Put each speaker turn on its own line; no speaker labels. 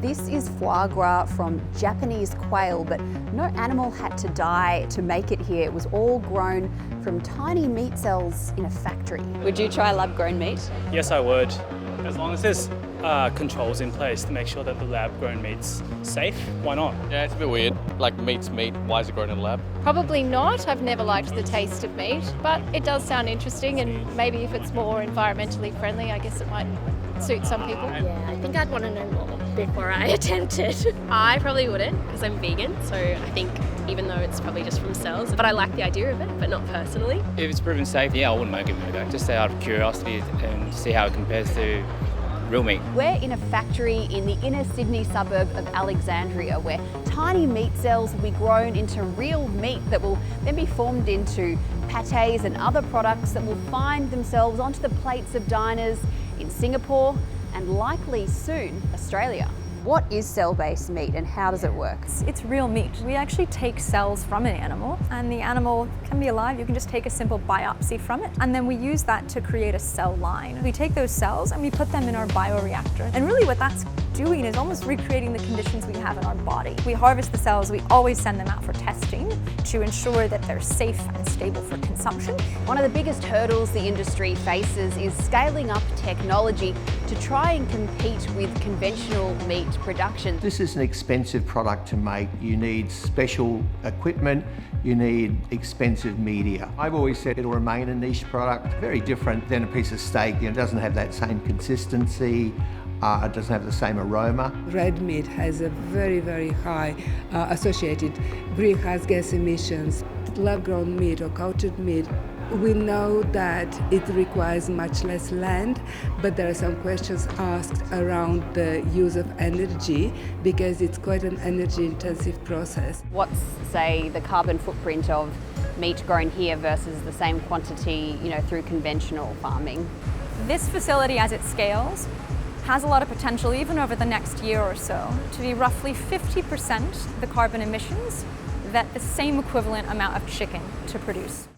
This is foie gras from Japanese quail, but no animal had to die to make it here. It was all grown from tiny meat cells in a factory. Would you try lab-grown meat?
Yes, I would. As long as there's controls in place to make sure that the lab-grown meat's safe, why not?
Yeah, it's a bit weird. Like, meat's meat, why is it grown in a lab?
Probably not. I've never liked the taste of meat, but it does sound interesting, and maybe if it's more environmentally friendly, I guess it might suit some people.
Yeah, I think I'd want to know more before I attempt it.
I probably wouldn't, because I'm vegan, so I think even though it's probably just from cells, but I like the idea of it, but not personally.
If it's proven safe, yeah, I wouldn't mind giving it a go, just out of curiosity and see how it compares to real meat.
We're in a factory in the inner Sydney suburb of Alexandria, where tiny meat cells will be grown into real meat that will then be formed into pâtés and other products that will find themselves onto the plates of diners in Singapore and likely soon Australia. What is cell-based meat and how does it work?
It's real meat. We actually take cells from an animal, and the animal can be alive. You can just take a simple biopsy from it, and then we use that to create a cell line. We take those cells and we put them in our bioreactor. And really what that's doing is almost recreating the conditions we have in our body. We harvest the cells, we always send them out for testing to ensure that they're safe and stable for consumption.
One of the biggest hurdles the industry faces is scaling up technology to try and compete with conventional meat production.
This is an expensive product to make. You need special equipment, you need expensive media. I've always said it'll remain a niche product, very different than a piece of steak. It doesn't have that same consistency, it doesn't have the same aroma.
Red meat has a very, very high associated greenhouse gas emissions. Lab-grown meat or cultured meat, we know that it requires much less land, but there are some questions asked around the use of energy because it's quite an energy-intensive process.
What's, say, the carbon footprint of meat grown here versus the same quantity, through conventional farming?
This facility, as it scales, has a lot of potential, even over the next year or so, to be roughly 50% the carbon emissions that the same equivalent amount of chicken to produce.